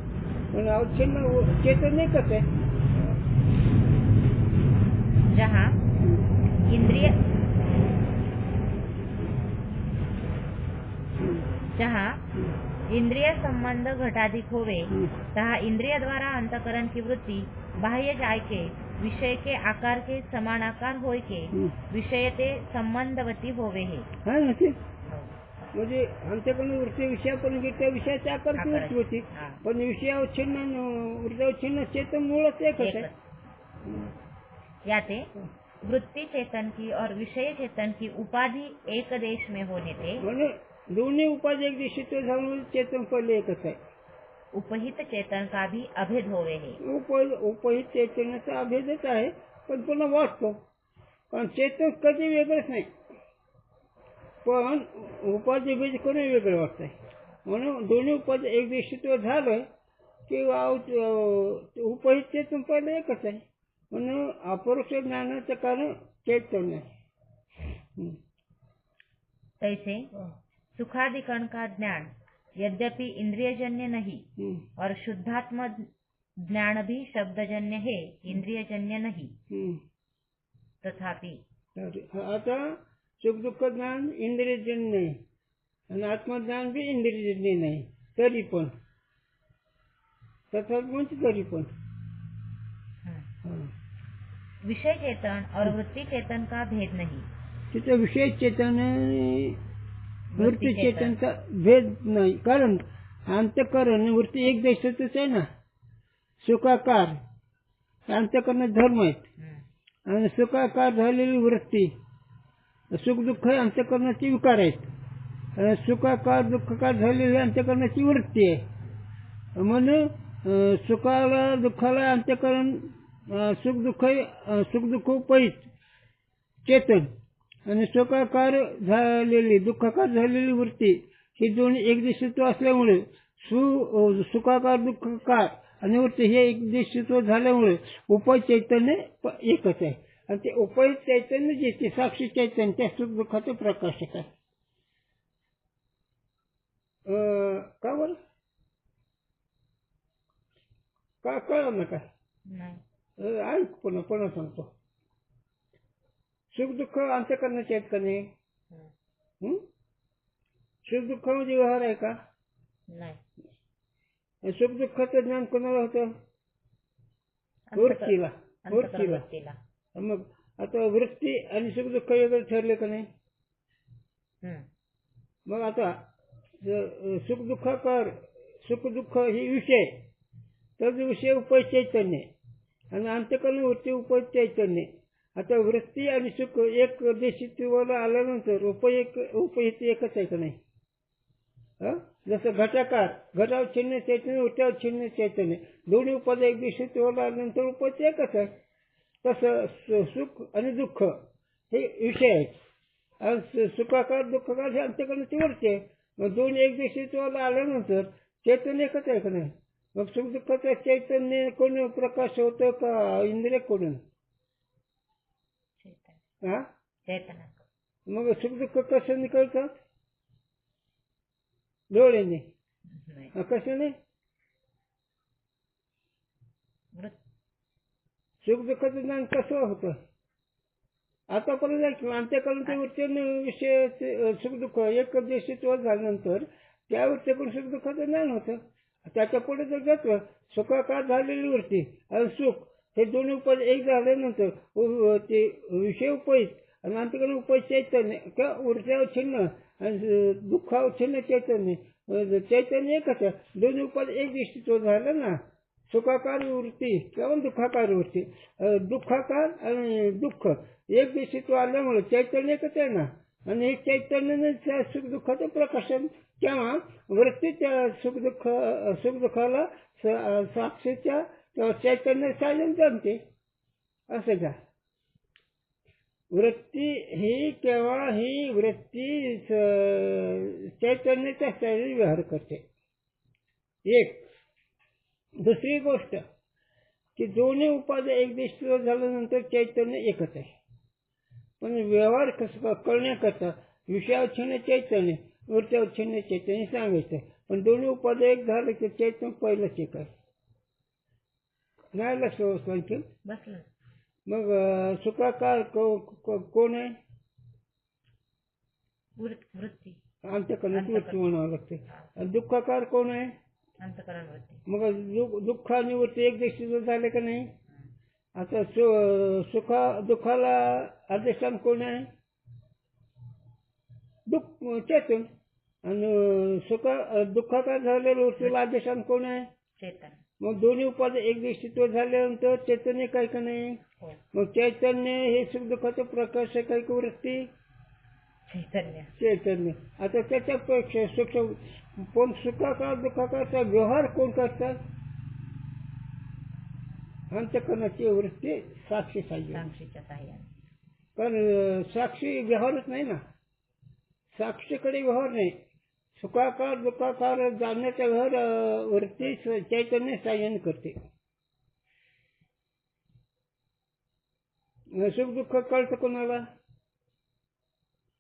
पण अवच्छिन्न चैतन्य एकच आहे. जहाँ इंद्रिय संबंध घटाधिक होवे तहा इंद्रिय द्वारा अंतकरण की वृत्ति बाह्य जाय के विषय के आकार के समानाकार होय के विषय ते संबंधवती होवे है. म्हणजे आमच्याकडून वृत्ती विषय पण त्या विषयाच्या आकारची वृत्ती होती पण विषयावच्छिन्न वृत्तावच्छिन्न चेतन मूळच एकच आहे. याते वृत्ति चेतन की और विषय चेतन की उपाधि एक देश में होने ते म्हणजे दोन्ही उपाधि एक दिवशी तो झालं चेतन पहिले एकच आहे. उपहित चेतन का भी अभेद होवे है. उपहित चैतन्याचा अभेदच आहे पण पुन्हा वाटतो कारण चेतन कधी वेगळंच नाही पण उपाधी भेद करून वेगळं वाटतंय. म्हणून दोन्ही उपाधी एक दिवशी झालं किंवा उपहित चेतन पहिलं एकच आहे म्हणून अपरोक्ष ज्ञानाचं कारण चैतन्य आहे. तैसे सुखादिकण का ज्ञान यद्यपि इंद्रियजन्य नहीं और शुद्धात्म ज्ञान भी शब्दजन्य है, इंद्रियजन्य नहीं. तथापि आता सुख दुःख ज्ञान इंद्रियजन्य नाही आणि आत्मज्ञान बी इंद्रियजन्य नाही, तरी पण तथापि म्हणजे तरी पण विषय चेतन और वृत्ति चेतन का भेद नहीं. तिथे विषय चेतन आणि वृत्ती चेतनचा भेद नाही, कारण अंतःकरण आणि वृत्ती एक देशातच आहे ना. सुखाकार अंतःकरण धर्म आहेत आणि सुखाकार झालेली वृत्ती सुख दुःख हे अंतःकरणाचे विकार आहेत आणि सुखाकार दुःखाकार झालेली अंतःकरणाची वृत्ती आहे. म्हणून सुखाला दुःखाला अंतःकरण सुख दुःख उपहित चेतन आणि सुखाकार झालेली दुःखाकार झालेली वृत्ती ही दोन्ही एकदेशीत्व असल्यामुळे सुखाकार दुःखाकार आणि वृत्ती हे एकदेशीत्व झाल्यामुळे उपय चैतन्य एकच आहे आणि ते उपय चैतन्य जे ते साक्षी चैतन्य त्या सुख दुःखाचे प्रकाशक आहे. का बरं का कळलं ना काय ऐक पुन्हा सांगतो. सुख दुःख अंतःकरणाचे आहेत का नाही? सुख दुःख म्हणजे व्यवहार आहे का? नाही. सुख दुःखाचं ज्ञान कोणाला होतं? वृत्तीला. मग आता वृत्ती आणि सुख दुःख वेगळे ठरले का नाही? मग आता सुख दुःख हे विषय, तर विषय उपय चैतन्य आणि अंतःकरण वृत्ती उपय चैतन्य. आता वृत्ती आणि सुख एक देशीत्वाला आल्यानंतर उपहित एकच आहे का नाही? जसं घटावर छिन्न चैतन्य, वृत्तीवर छिन्न चैतन्य, दोन्ही उपाय एक देशीत्वाला आल्यानंतर उपहित एकच आहे. तसं सुख आणि दुःख हे विषय आहेत आणि सुखाकार दुःखाकार हे अंतःकरणाची वृत्ती आहे. मग दोन्ही एक देशीत्वाला आल्यानंतर चैतन्य एकच आहे का नाही? मग सुख दुःखाचं चैतन्य कोण प्रकाश होतं का इंद्रिय कोण? मग सुख दुःख कसं निकळतात? डोळ्याने. कशाने? सुख दुःखाचं ज्ञान कसं होतं? आतापर्यंत अंत्यकालीन वृत्तीने विषय सुख दुःख एक देशीत्व झाल्यानंतर त्या वृत्तीकडून सुख दुःखाचं ज्ञान होतं. त्याच्या पुढे जर घेतलं सुखाकार झालेली वृत्ती आणि सुख हे दोन्ही उपाय एक झाल्यानंतर ते विषय उपहित आणि अंतःकरण उपहित चैतन्य किंवा ऊर्जावर छिन्न आणि दुःखावर छिन्न चैतन्य एकच आहे. दोन्ही उपाय एक दृष्टीत्व झालं ना. सुखाकार वृत्ती किंवा दुःखाकार वृत्ती, दुःखाकार आणि दुःख एक दृष्टीत्व आल्यामुळे चैतन्य एकच आहे ना. आणि हे चैतन्याने त्या सुख दुःखाचं प्रकाशन किंवा वृत्तीच्या सुख दुःखाला साक्षीच्या चैतन्य साधन जमते. असं का? वृत्ती ही केव्हा ही वृत्ती चैतन्याच्या साधन व्यवहार करते. एक दुसरी गोष्ट की दोन्ही उपाय एक दृष्टीवर झाल्यानंतर चैतन्य एकच आहे. पण व्यवहार कसं कळण्याकरता विषयावच्छिन्न चैतन्य वृत्तीवच्छिन्न चैतन्य सांगायचं. पण दोन्ही उपाय एक झालं की चैतन्य पहिलंच एक आहे. नाही लक्ष आणखी बसलं. मग सुखाकार कोण आहे? वृत्ती. अंतःकरणाची वृत्ती म्हणावं लागते. दुःखाकार कोण आहे? अंतःकरण वृत्ती. मग दुःख आणि वृत्ती एक दृष्टीचं झाले का नाही? आता दुःखाला अधिष्ठान कोण आहे? चैतन्य. आणि दुःखाकार झालेल्या वृत्तीला अधिष्ठान कोण आहे? चैतन्य. मग दोन्ही उपाय एक दृष्टीत्व झाल्यानंतर चैतन्य काय का नाही? मग चैतन्य हे सुख दुःखाचं प्रकाशक आहे की वृत्ती? चैतन्य. आता त्याच्यापेक्षा पण सुखाकार दुःखाकारचा व्यवहार कोण करतात? अंतःकरणाची वृत्ती साक्षीच्या साह्याने. कारण साक्षी व्यवहारच नाही ना. साक्षीकडे व्यवहार नाही. सुखाकार दुःखाकार जाणण्याचा व्यवहार वृत्ती चैतन्य साह्याने करते. सुख दुःख कळतं कोणाला?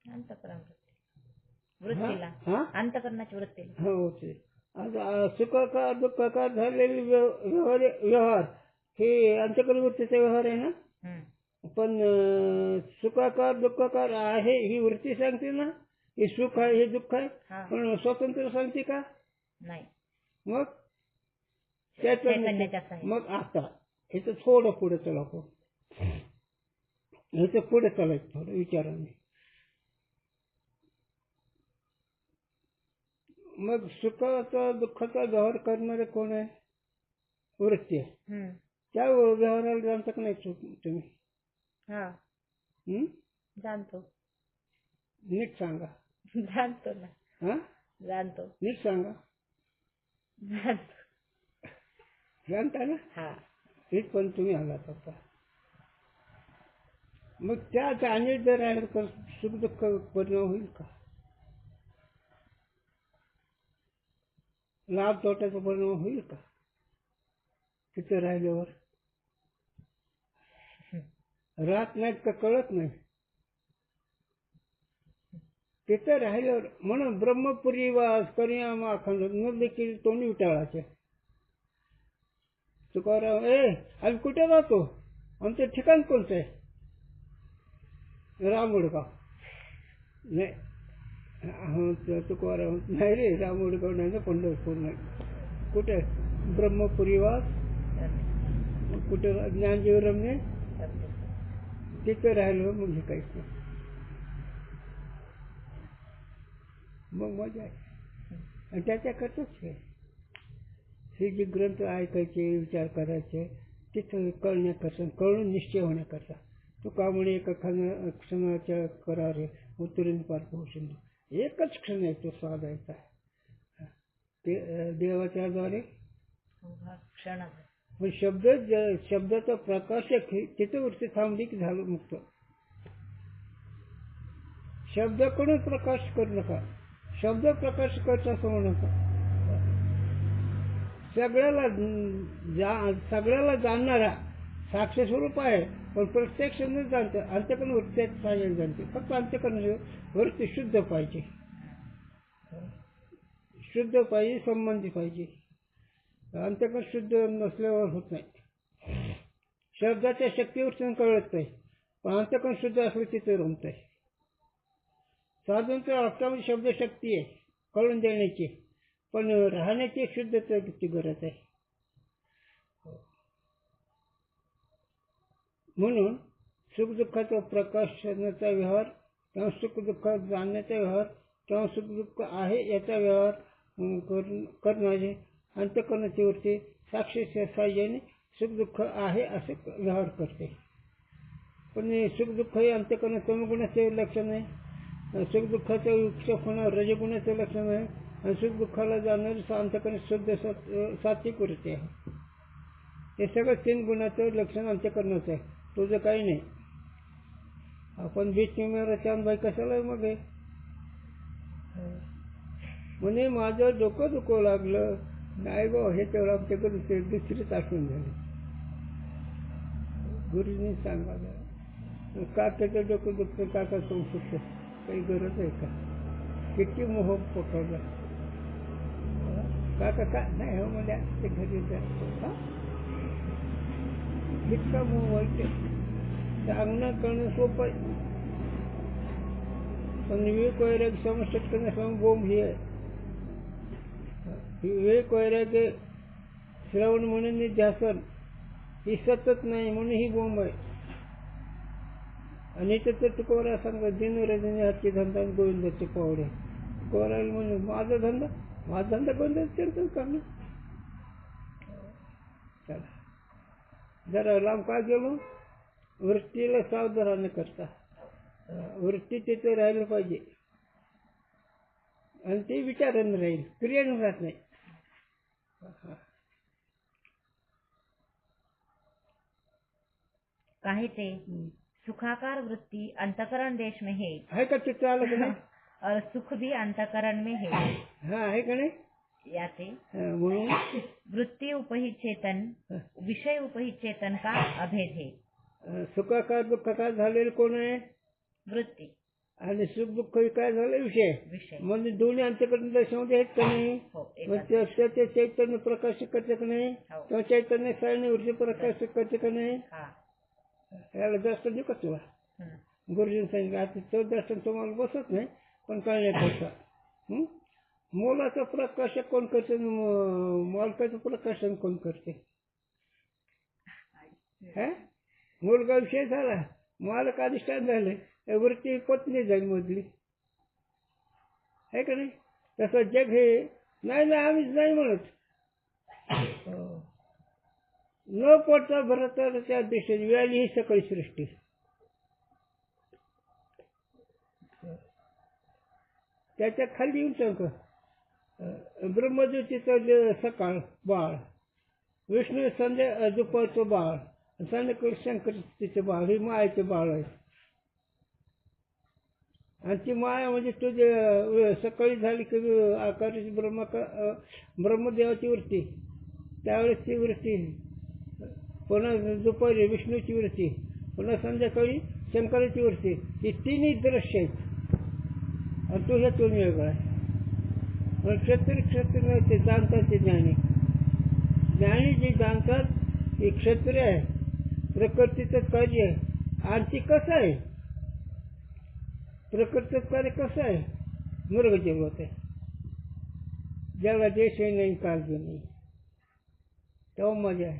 अंतःकरण वृत्तीला. अंतःकरणाची वृत्तीला. हो. आता सुखाकार दुःखाकार झालेले व्यवहार हे अंतःकरण वृत्तीचा व्यवहार आहे ना. पण सुखाकार दुःखाकार आहे ही वृत्ती सांगते ना, हे सुख आहे हे दुःख आहे, हा. पण स्वतंत्र सांगते का? नाही. मग चैतन्य. चैतन्याच्या साह्याने. मग आता इथं थोडं पुढे चला आपण, इथं पुढे चालायचं थोडं विचाराने. मग सुखाचा दुःखाचा व्यवहार करणारे कोण आहे? वृत्ती आहे. हम्म. त्या व्यवहाराला जाणता का नाही तुम्ही? हा. हं? जाणतो. नीट सांगा. जाणतो ना. हा, जाणतो. नीट सांगा. जाणतो. जाणता ना? हा. इथपर्यंत तुम्ही आलात आता. मग त्या जाणीव जर राहिलं तर सुख दुःख परिणाम होईल का? लाभ तोट्याचा परिणाम होईल का तिथे राहिल्यावर? राहत नाहीत का कळत नाही तिथे राहिल्यावर. म्हणून ब्रह्मपुरी वास करिया माखंड न देखील तोंडी विटाळाचे. तुकाराम, आम्ही कुठे राहतो? आमचं ठिकाण कोणतं आहे? रामवडगाव. नाही, तुकाराम नाही रे, रामवडगाव नाही ना, पंढरपूर नाही. कुठे? ब्रह्मपुरीवास कुठे? ज्ञानजीव रमणे तिथे राहिलो. मग हे काहीच नाही. मग मजा आहे. आणि त्याच्याकरताच हे जे ग्रंथ ऐकायचे विचार करायचे तिथं कळण्याकरता, कळून निश्चय होण्याकरता. तुका म्हणे एका क्षणाच्या करारे उतरून पार पोहोचून. एकच क्षण आहे तो साधायचा ते देवाच्या द्वारे. क्षण. पण शब्दाचा प्रकाशक तिथं वरती थांबली की झालं मुक्त. शब्दाकडून प्रकाश करू नका, शब्द प्रकाश करता असं म्हणू नका. सगळ्याला जाणणारा साक्ष स्वरूप आहे, पण प्रत्यक्ष न जाणतं अंतकरण वृत्तीच्या साहाय्याने जाणते. फक्त अंतकरण वृत्ती शुद्ध पाहिजे, शुद्ध पाहिजे, संबंधी पाहिजे. अंतकरण शुद्ध नसल्यावर होत नाही. शब्दाच्या शक्तीवर कळत नाही, पण अंतकरण शुद्ध असलं तिथे रमत आहे. साधूंच्या अर्थामध्ये शब्दशक्ती आहे कळून देण्याची, पण राहण्याची शुद्धतेची गरज आहे. म्हणून सुख दुःखाचा प्रकाशनाचा व्यवहार किंवा सुख दुःख जाणण्याचा व्यवहार किंवा सुख दुःख आहे याचा व्यवहार करणारे अंतःकरणाची वृत्ती साक्षीच्या साहाय्याने सुख दुःख आहे असे व्यवहार करते. पण सुख दुःख हे अंतःकरण तमगुणाचे लक्षण आहे, सुख दुःखाचा विक्षेप होणार रजगुणाचे लक्षण आहे, आणि सुख दुःखाला जाणारी अंतःकरण शुद्ध सात्विक वृत्ती आहे. हे सगळं 3 गुणाचं लक्षण अंतःकरणाचं आहे, तुझं काही नाही. आपण बीच किनारा चांदबाई कशाला मग आहे म्हणे माझं डोकं दुखू लागलं. नाही गो, हे तेवढं आमच्याकडे दुसरीच आठवण झाली. गुरुजींनी सांगायला काकाचं डोकं दुखतं, काका करू शकतो, काही गरज आहे का? किती मोह पकडला काका. का नाही हो मला ते घरी जा. इतका मोह वाईट सांगणं करणं सोपं आहे, पण विवेक वैराग्य समस्या करण्यासमोर बोंब ही आहे. विवेक वैराग्य श्रवण म्हणून ध्यासन ही सतत नाही म्हणून ही बोंब आहे. आणि तर तुकोरा सांगा दिन रजनी हातची धंदा गोविंदाचे पावडे. कोराला म्हणून माझा धंदा गोविंदाचं कीर्तन करणं. चला जरा लांब का गेलो? वृत्तीला सावधान करता वृत्ती तिथे राहिलं पाहिजे, आणि ते विचारानं राहील, क्रियानं राहत नाही. काही ते सुखाकार वृत्ति अंतकरण देश में है का चित्र आलं का नाही? और सुख भी अंतकरण में है. हा आहे का नाही? याते म्हणून वृत्ति उपहित चेतन विषय उपहित चेतन का अभेद है. सुखाकार दुःखाकार झालेलं कोण आहे? वृत्ति. आणि सुख दुःख काय झालं? विषय. म्हणजे दोन्ही अंतकरण दर्शनामध्ये आहेत का नाही? ते चैतन्य प्रकाश करते का नाही? किंवा चैतन्य सायने ऊर्जा प्रकाश करते का नाही? याला दर्शन देऊ का तुला? हं. गुरुजींनी सांगितलं आता तो दर्शन तुम्हाला बसत नाही पण कळण्याकरता मोलाचं प्रकाशन कोण करते मालकाचं प्रकाशन कोण करते? मुलगा विषय झाला, मालक अधिष्ठान झाले, वरती पत्नी जाईल मधली, आहे का नाही? तसं जग हे नाही आम्हीच नाही म्हणत, न पडता भरता त्या दिशेने वेळी ही सकाळी सृष्टी. त्याच्या खाली येऊन सांग ब्रह्मज्योतीचं सकाळ बाळ, विष्णू संध्या दुपारचं बाळ, संध्याकाळी शंकरचं बाळ, ही मायाचे बाळ आहे. आणि ती माया म्हणजे तुझे सकाळी झाली की आकाराची ब्रह्मदेवाची वृत्ती, त्यावेळेस ती वृत्ती, पुन्हा दुपारी विष्णूची वृत्ती, पुन्हा संध्याकाळी शंकराची वृत्ती. ही तिन्ही दृश्य आहेत आणि तो ह्यातून वेगळा आहे. पण क्षत्रिय ते जाणतात, ते ज्ञानी जे जाणतात हे क्षत्रिय आहे, प्रकृतीचं कार्य आहे. आणि ती कसं आहे प्रकृतीचं कार्य कसं आहे? मृग जगत आहे, ज्याला देश नाही काल नाही, तेव्हा मजा आहे.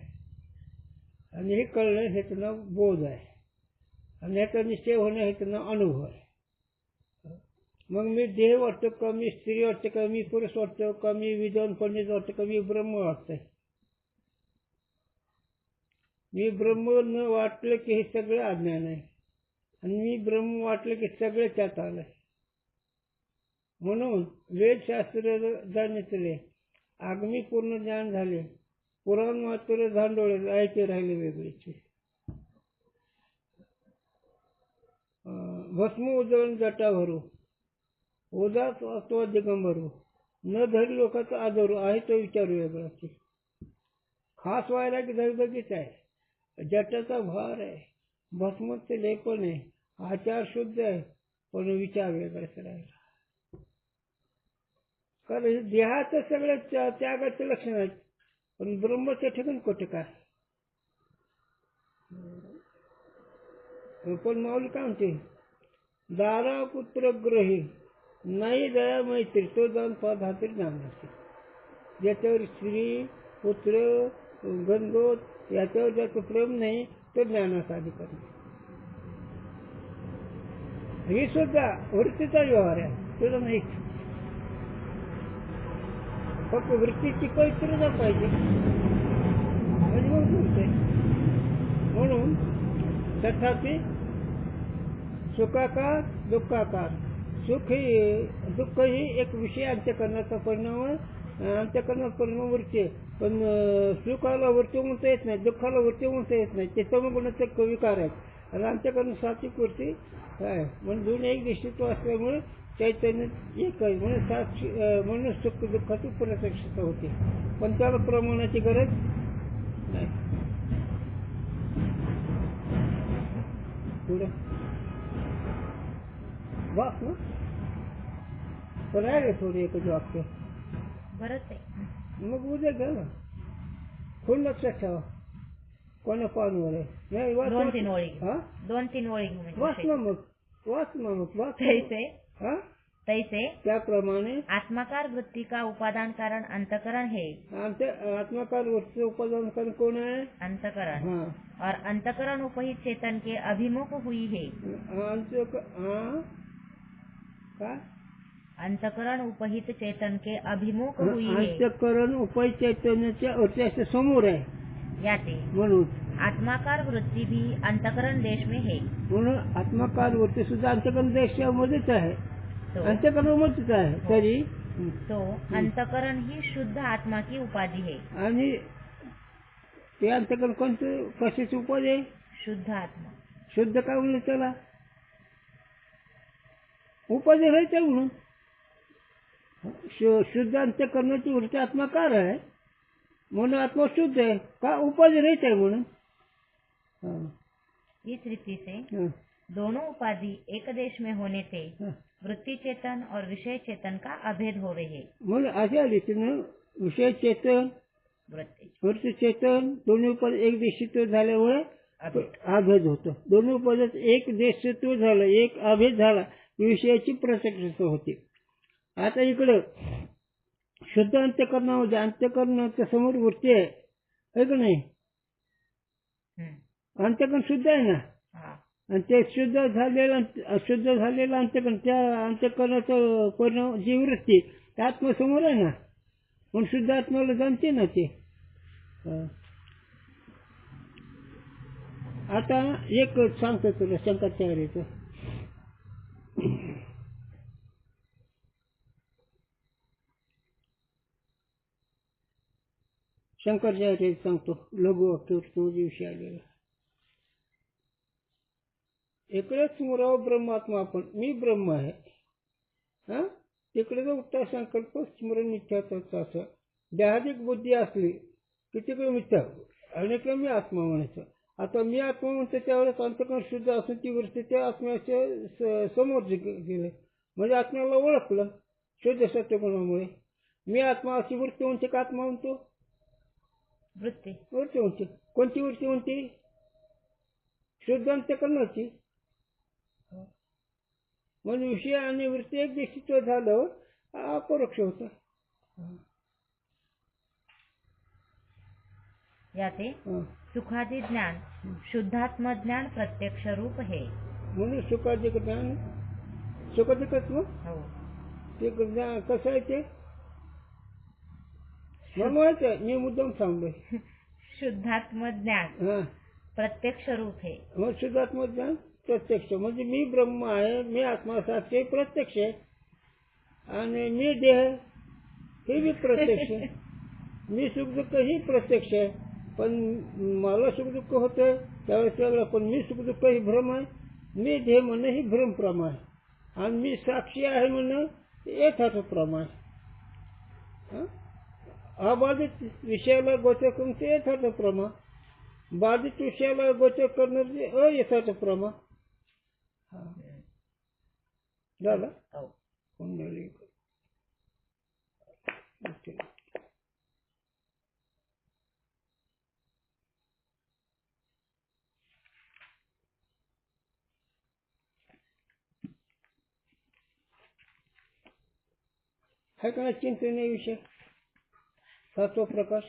आणि हे कळणं ह्याचं नाव बोध आहे, आणि ह्याचा निश्चय होणं ह्याचं नाव अनुभव आहे. मग मी देह वाटतो का, मी स्त्री वाटते का, मी पुरुष वाटतो का, मी विद्वान पंडित वाटतो का, मी ब्रह्म वाटतंय. मी ब्रह्म न वाटलं की हे सगळं अज्ञान आहे, आणि मी ब्रह्म वाटलं की सगळं त्यात आलंय. म्हणून वेदशास्त्र जाणले, आगमी पूर्ण ज्ञान झाले, पुराण मात्र धांडोळे राहायचे राहिले वेगळेचे. भस्म उजळून जटा भरू, ओझाच वाचवा दिगंबरू, न धरी लोकांचा आदरू, आहे तो विचारू वेगळाचे. खास व्हायला की धगधगीच आहे, जटाचा भार आहे, भस्मचं लेपण आहे, आचार शुद्ध आहे, पण विचार वेगळाच राहिला. कारण देहाचं सगळं त्यागाचं लक्षण आहे, पण ब्रह्मच्या ठिकाणी कुठे काय? पण माऊली काय म्हणते, दारा पुत्र ग्रही नाही दया मैत्री, तो जाऊन पाच हाती ज्ञान नसते. ज्याच्यावर स्त्री पुत्र गणगोत याच्यावर ज्याचं प्रेम नाही तो ज्ञानाचा अधिकारी. ही सुद्धा वृत्तीचा व्यवहार आहे, तुझं नाही. फक्त वृत्तीची पवित्रता पाहिजे म्हणजे मग बोलतोय. म्हणून तथापि सुखाकार दुःखाकार, सुख ही दुःख ही एक विषय अंत्यकरणाचा परिणाम, अंत्यकरणाचा परिणाम वृत्ती. पण सुखाला वृत्ती म्हणता येत नाही, दुःखाला वृत्ती म्हणता येत नाही, ते समगुणाचे विकार आहेत. आणि अंत्यकरण सात्विक वृत्ती काय म्हणजे दोन्ही एक दृष्टित्व असल्यामुळे चैतन्य एक आहे. म्हणून साक्षी म्हणून सुख दुःखाची प्रत्यक्षता होते, पण त्याला प्रमाणाची गरज नाही. पुढं वाच ना, पण आहे थोडी एकच वाक्य बरंच आहे. मग उद्या घ्या ना, खूण लक्षात ठेवा कोणा पानवर आहे. नाही वाच, 2-3 ओळी हा 2-3 ओळी वाच ना मग, वाच ना मग, वाच. तैसे हा तैसे त्याप्रमाणे आत्माकार वृत्ती का उपादान कारण अंतकरण है, आमच्या आत्माकार वृत्तीचं उपादान कारण कोण आहे? अंतकरण. हा, और अंतकरण उपहित चेतन के अभिमुख हुई है. काय अंतकरण उपहित चेतन के अभिमुख हुई है, अंतःकरण उपाय चैतन्याच्या अर्थाच्या समोर आहे. याते म्हणून आत्माकार वृत्ती भी अंतकरण देश में है. म्हणून आत्माकार वृत्ती सुद्धा अंतःकरण देशामध्येच आहे, तो अंतःकरणामध्येच आहे. तरी तो अंतकरण ही शुद्ध आत्मा की उपाधि है. आणि ते अंतःकरण कोणतं कशाची उपाधी आहे? शुद्ध आत्मा. शुद्ध काय म्हणलं त्याला? उपाधी राहायचं म्हणून. शुद्ध अंतःकरणाची वृत्ती आत्माकार आहे म्हणून आत्मा शुद्ध है का? उपाधि रहता है म्हणून. इस रीति से दोनों उपाधि एक देश में होने से वृत्ति चेतन और विषय चेतन का अभेद होवे है. म्हणून अशा रीतीनं विषय चेतन वृत्ति वृत्ती चेतन दोन्ही उपाधी एक दिवशी झाल्यामुळे अभेद होतो. दोन्ही पदार्थ एक देशत्व झालं, एक अभेद झाला, विषयाची प्रत्यक्षता होती. आता इकडं शुद्ध अंतःकरणामध्ये अंतःकरणाच्या समोर वृत्ती आहे का नाही? अंतःकरण शुद्ध आहे ना, आणि ते शुद्ध झालेलं अंतःकरण, त्या अंतःकरणाचा परिणाम जी वृत्ती त्या आत्म्यासमोर आहे ना, म्हणून शुद्ध आत्म्याला जाणते ना ते. आता एक सांगतो तुला शंकराचार्याचं. शंकराचार्य सांगतो लघु वाक्य दिवशी आलेला. इकडेच स्मराव ब्रह्मात्मा आपण, मी ब्रह्म आहे. हा, तिकडे जो उत्तर संकल्प स्मरण मिथ्याचा असं देहाधिक बुद्धी असली की तिकडे मिथ्या आणि इकडे मी आत्मा म्हणायचं. आता मी आत्मा म्हणतो त्यावेळेस अंतःकरण शुद्ध असून ती वृत्ती त्या आत्म्याच्या समोर गेले, म्हणजे आत्म्याला ओळखलं शुद्ध सत्यगुणामुळे. मी आत्मा अशी वृत्ती म्हणते का आत्मा म्हणतो? वृत्ती म्हणते. कोणती वृत्ती म्हणते? शुद्ध अंतःकरणाची. म्हणजे विषय आणि वृत्ती एक देशित्व झालं, अपरोक्ष होतं. याते सुखादी ज्ञान शुद्धात्म ज्ञान प्रत्यक्ष रूप हे. म्हणून सुखाधिक ज्ञान सुखाधिकत्व ते ज्ञान कसं आहे ते मला माहिती आहे, मी मुद्दाम सांगलोय. शुद्धात्म ज्ञान प्रत्यक्ष रूप हे. मग शुद्धात्म ज्ञान प्रत्यक्ष म्हणजे मी ब्रह्म आहे, मी आत्मा साक्षी प्रत्यक्ष आहे, आणि मी देह हे बी प्रत्यक्ष. मी सुखदुःख ही प्रत्यक्ष आहे, पण मला सुखदुःख होतं त्यावेळेस वेगळं, पण मी सुखदुःख ही भ्रम आहे. मी देह म्हणणं ही भ्रमप्रमा आहे, आणि मी साक्षी आहे म्हणणं यथार्थ प्रमा आहे. अबाधित विषयाला गोचर करून ते यथार्थ प्रमा, बाधित विषयाला गोचर करणार ते अयथार्थ प्रमा. झालं कुंडली. है का चिंतनीय विषय सातवा प्रकाश.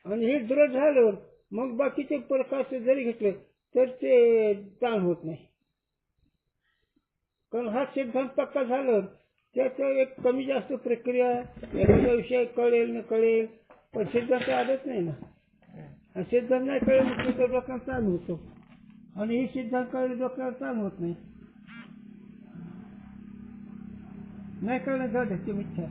आणि हे दृढ झाल्यावर मग बाकीचे प्रकाश जरी घेतले तर ते ताण होत नाही, कारण हा सिद्धांत पक्का झाल्यावर त्याचं एक कमी जास्त प्रक्रिया, एखादा विषय कळेल न कळेल, पण सिद्धांत आदत नाही ना. आणि सिद्धांत नाही कळेल तर डोक्याला ताण होतो, आणि हे सिद्धांत कळले डोक्याला ताण होत नाही. नाही कळलं जाऊ द्या, ते मिथ्या.